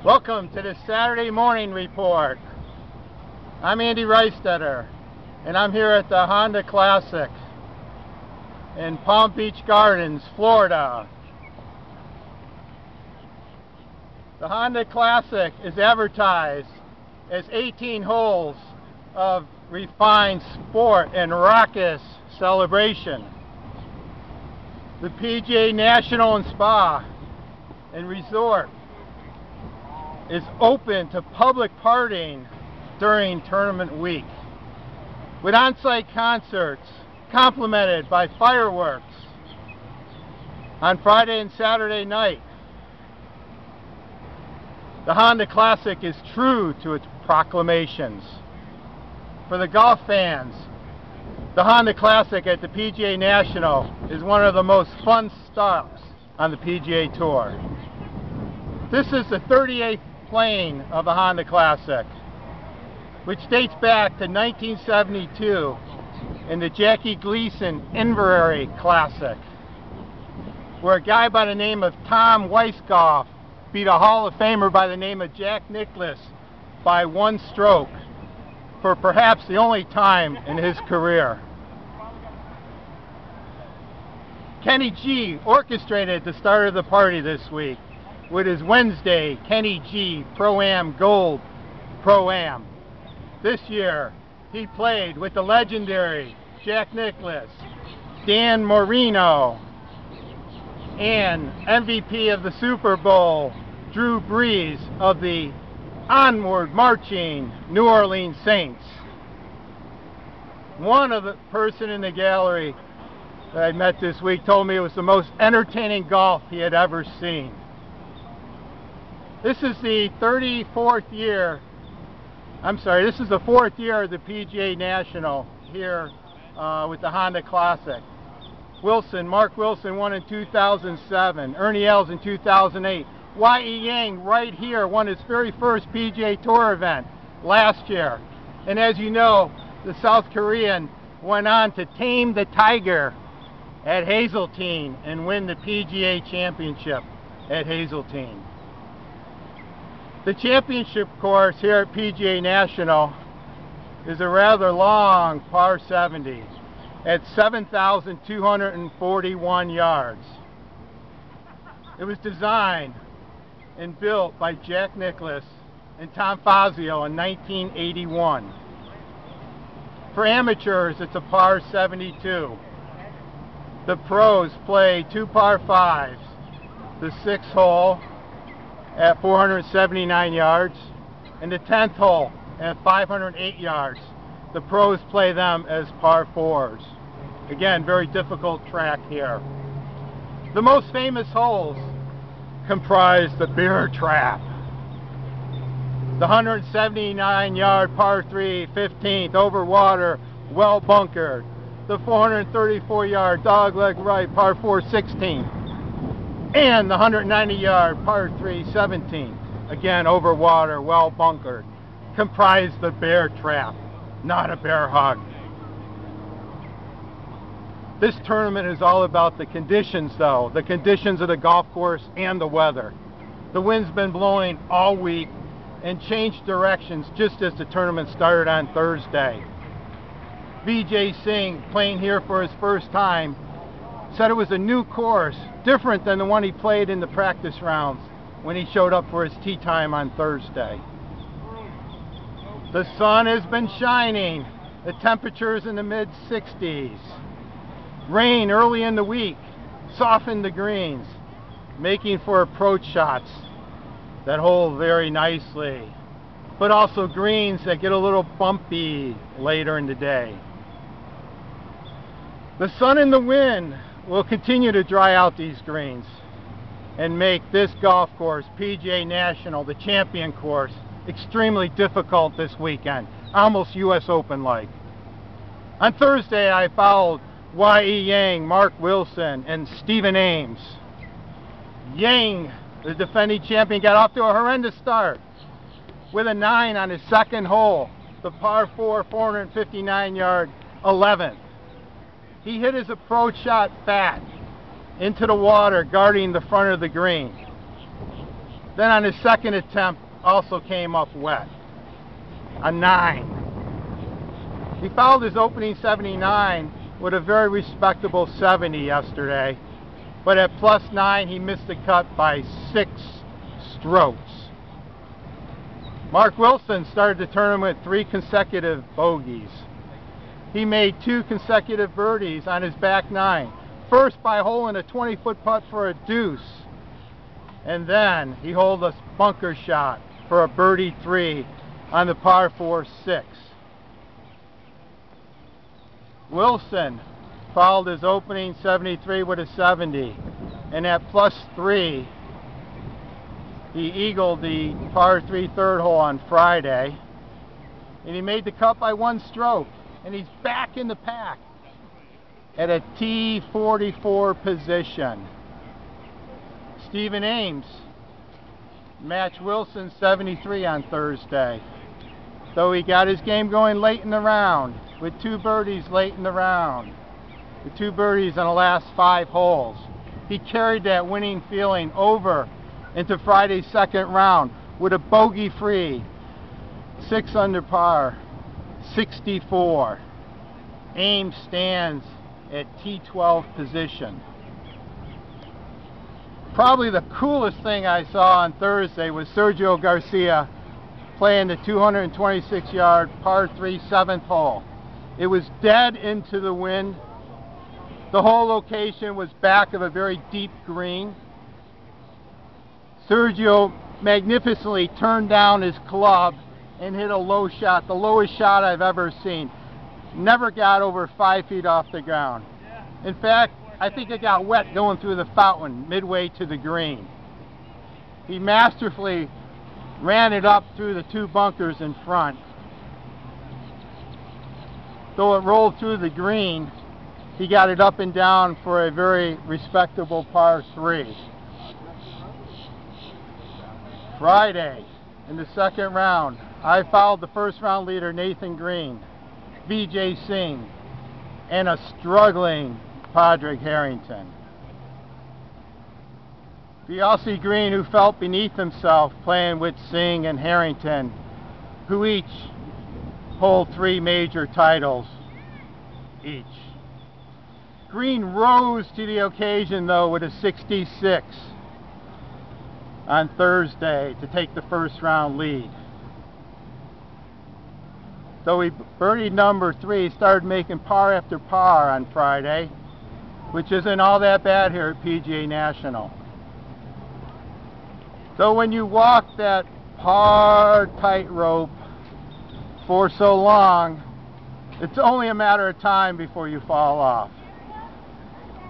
Welcome to the Saturday morning report. I'm Andy Reistetter, and I'm here at the Honda Classic in Palm Beach Gardens, Florida. The Honda Classic is advertised as 18 holes of refined sport and raucous celebration. The PGA National and Spa and Resort is open to public partying during tournament week, with on-site concerts complemented by fireworks on Friday and Saturday night. The Honda Classic is true to its proclamations. For the golf fans, the Honda Classic at the PGA National is one of the most fun stops on the PGA Tour. This is the 38th playing of the Honda Classic, which dates back to 1972 in the Jackie Gleason Inverary Classic, where a guy by the name of Tom Weisskopf beat a Hall of Famer by the name of Jack Nicklaus by one stroke for perhaps the only time in his career. Kenny G orchestrated the start of the party this week with his Wednesday Kenny G Pro-Am Gold Pro-Am. This year, he played with the legendary Jack Nicklaus, Dan Marino, and MVP of the Super Bowl, Drew Brees of the onward marching New Orleans Saints. One of the person in the gallery that I met this week told me it was the most entertaining golf he had ever seen. This is the 34th year, this is the 4th year of the PGA National here with the Honda Classic. Mark Wilson won in 2007, Ernie Els in 2008. Y.E. Yang right here won his very first PGA Tour event last year. And as you know, the South Korean went on to tame the tiger at Hazeltine and win the PGA Championship at Hazeltine. The championship course here at PGA National is a rather long par 70 at 7,241 yards. It was designed and built by Jack Nicklaus and Tom Fazio in 1981. For amateurs, it's a par 72. The pros play 2 par 5s, the 6th hole at 479 yards, and the 10th hole at 508 yards. The pros play them as par 4s. Again, very difficult track here. The most famous holes comprise the Bear Trap, the 179-yard par 3 15th over water, well bunkered, the 434-yard dogleg right par 4 16th, and the 190-yard par 3 17th, again over water, well bunkered, comprise the Bear Trap, not a bear hug. This tournament is all about the conditions though, the conditions of the golf course and the weather. The wind's been blowing all week and changed directions just as the tournament started on Thursday. Vijay Singh, playing here for his first time, said it was a new course, different than the one he played in the practice rounds when he showed up for his tee time on Thursday. The sun has been shining, the temperature's in the mid-60s. Rain early in the week softened the greens, making for approach shots that hold very nicely, but also greens that get a little bumpy later in the day. The sun and the wind will continue to dry out these greens and make this golf course, PGA National, the champion course, extremely difficult this weekend, almost US Open-like. On Thursday, I followed Y.E. Yang, Mark Wilson, and Stephen Ames. Yang, the defending champion, got off to a horrendous start with a 9 on his second hole, the par 4 459-yard 11th. He hit his approach shot fat into the water, guarding the front of the green. Then on his second attempt, also came up wet. A 9. He fouled his opening 79 with a very respectable 70 yesterday, but at +9 he missed the cut by 6 strokes. Mark Wilson started the tournament with 3 consecutive bogeys. He made 2 consecutive birdies on his back 9. First by holing a 20-foot putt for a deuce, and then he holed a bunker shot for a birdie 3 on the par 4 6. Wilson fouled his opening 73 with a 70, and at +3 he eagled the par 3 third hole on Friday, and he made the cut by 1 stroke, and he's back in the pack at a T44 position. Stephen Ames matched Wilson's 73 on Thursday, though he got his game going late in the round with 2 birdies late in the round, with 2 birdies on the last 5 holes. He carried that winning feeling over into Friday's second round with a bogey-free 6 under par 64. Ames stands at T12 position. Probably the coolest thing I saw on Thursday was Sergio Garcia playing the 226-yard par 3 7th hole. It was dead into the wind. The whole location was back of a very deep green. Sergio magnificently turned down his club and hit a low shot, the lowest shot I've ever seen. Never got over 5 feet off the ground. In fact, I think it got wet going through the fountain midway to the green. He masterfully ran it up through the 2 bunkers in front. Though it rolled through the green, he got it up and down for a very respectable par 3. Friday, in the second round, I fouled the first round leader Nathan Green, Vijay Singh, and a struggling Padraig Harrington. The Aussie Green, who felt beneath himself playing with Singh and Harrington, who each hold 3 major titles each. Green rose to the occasion though with a 66 on Thursday to take the first round lead. Though he birdied number 3, he started making par after par on Friday, which isn't all that bad here at PGA National. So when you walk that par tightrope for so long, it's only a matter of time before you fall off.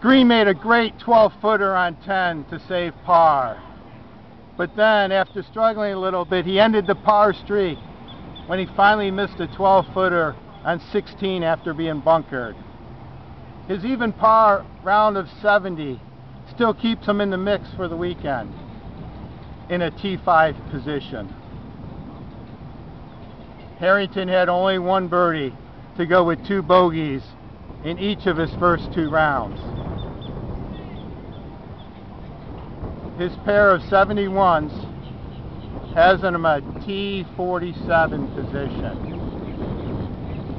Green made a great 12-footer on 10 to save par. But then, after struggling a little bit, he ended the par streak when he finally missed a 12-footer on 16 after being bunkered. His even par round of 70 still keeps him in the mix for the weekend in a T5 position. Harrington had only 1 birdie to go with 2 bogeys in each of his first 2 rounds. His pair of 71s has him at T47 position.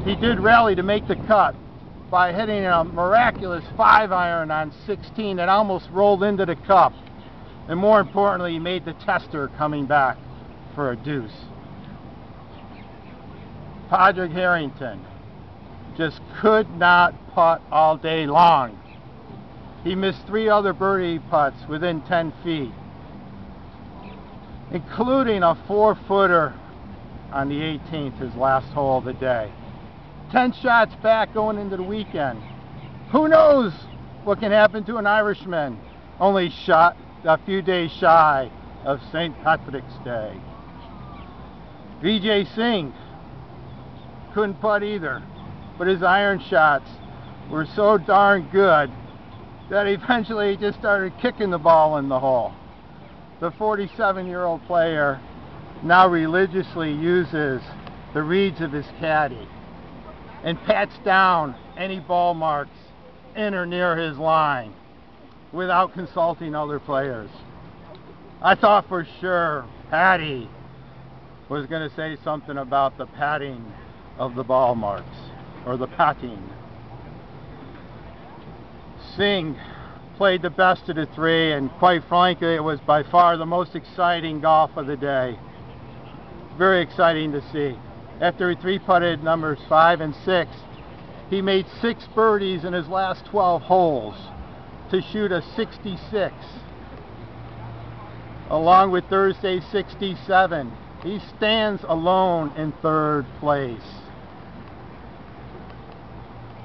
He did rally to make the cut by hitting a miraculous 5-iron on 16 that almost rolled into the cup. And more importantly, he made the tester coming back for a deuce. Padraig Harrington just could not putt all day long. He missed 3 other birdie putts within 10 feet, including a 4-footer on the 18th, his last hole of the day. 10 shots back going into the weekend. Who knows what can happen to an Irishman only shot a few days shy of St. Patrick's Day. Vijay Singh couldn't putt either, but his iron shots were so darn good that eventually he just started kicking the ball in the hole. The 47-year-old player now religiously uses the reeds of his caddy and pats down any ball marks in or near his line without consulting other players. I thought for sure Patty was going to say something about the patting of the ball marks, or the patting. Singh played the best of the three, and quite frankly, it was by far the most exciting golf of the day. Very exciting to see. After he three-putted numbers 5 and 6, he made 6 birdies in his last 12 holes to shoot a 66. Along with Thursday's 67, he stands alone in 3rd place.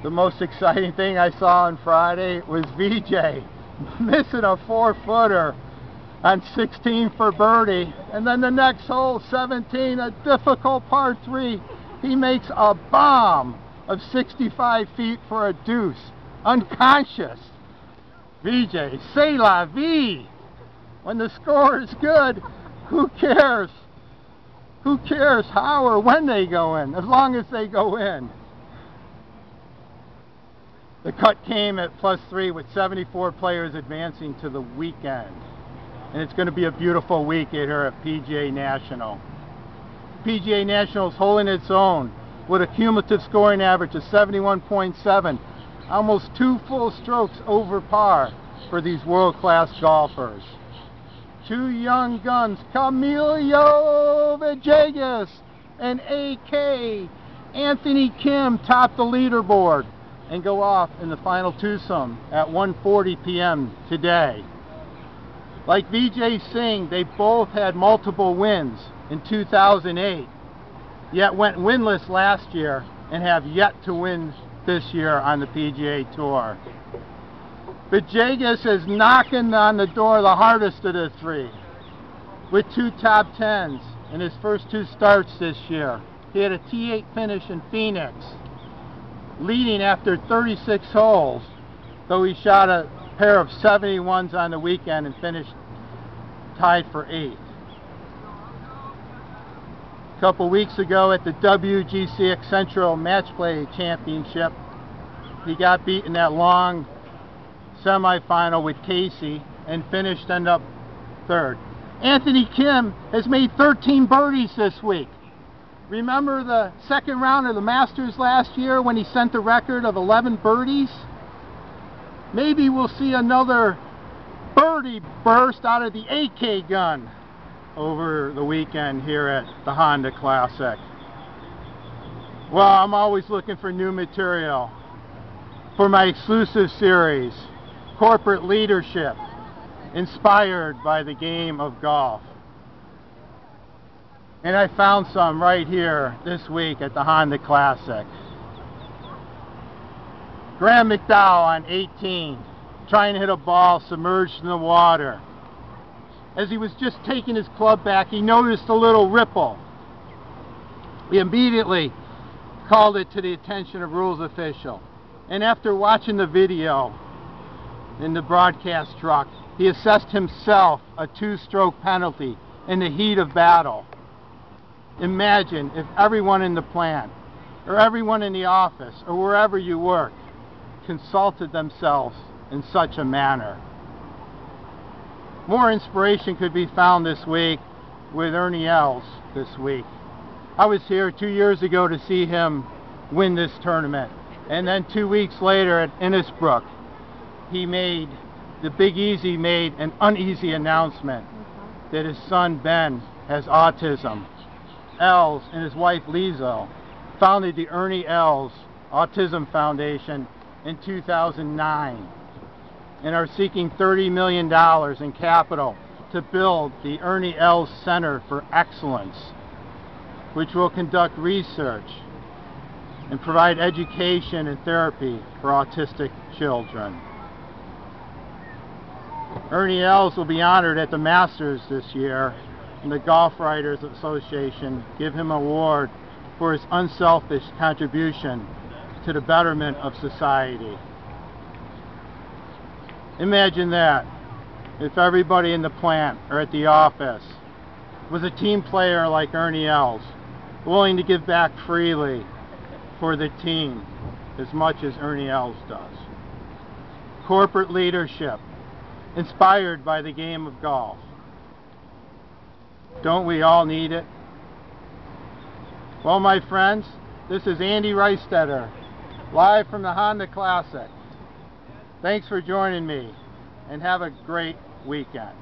The most exciting thing I saw on Friday was VJ missing a 4-footer on 16 for birdie, and then the next hole, 17, a difficult par 3, he makes a bomb of 65 feet for a deuce, unconscious. VJ, c'est la vie. When the score is good, who cares? Who cares how or when they go in, as long as they go in. The cut came at +3 with 74 players advancing to the weekend. And it's going to be a beautiful week here at PGA National. PGA National is holding its own with a cumulative scoring average of 71.7, almost 2 full strokes over par for these world-class golfers. 2 young guns, Camilo Villegas and AK Anthony Kim, top the leaderboard and go off in the final twosome at 1:40 p.m. today. Like Vijay Singh, they both had multiple wins in 2008, yet went winless last year and have yet to win this year on the PGA Tour. But Villegas is knocking on the door the hardest of the 3, with 2 top 10s in his first 2 starts this year. He had a T8 finish in Phoenix, leading after 36 holes, though he shot a pair of 71s on the weekend and finished tied for 8th. A couple weeks ago at the WGCX Central Match Play Championship, he got beaten that long semifinal with Casey and ended up 3rd. Anthony Kim has made 13 birdies this week. Remember the 2nd round of the Masters last year when he sent the record of 11 birdies? Maybe we'll see another birdie burst out of the AK gun over the weekend here at the Honda Classic. Well, I'm always looking for new material for my exclusive series, Corporate Leadership, inspired by the game of golf. And I found some right here this week at the Honda Classic. Graham McDowell on 18, trying to hit a ball submerged in the water. As he was just taking his club back, he noticed a little ripple. He immediately called it to the attention of rules official. And after watching the video in the broadcast truck, he assessed himself a 2-stroke penalty in the heat of battle. Imagine if everyone in the plant, or everyone in the office, or wherever you work, consulted themselves in such a manner. More inspiration could be found this week with Ernie Els this week. I was here 2 years ago to see him win this tournament, and then 2 weeks later at Innisbrook, the Big Easy made an uneasy announcement that his son Ben has autism. Els and his wife Lizo founded the Ernie Els Autism Foundation in 2009 and are seeking $30 million in capital to build the Ernie Els Center for Excellence, which will conduct research and provide education and therapy for autistic children. Ernie Els will be honored at the Masters this year, and the Golf Writers Association give him an award for his unselfish contribution to the betterment of society. Imagine that, if everybody in the plant or at the office was a team player like Ernie Els, willing to give back freely for the team as much as Ernie Els does. Corporate leadership, inspired by the game of golf. Don't we all need it? Well, my friends, this is Andy Reistetter, live from the Honda Classic. Thanks for joining me, and have a great weekend.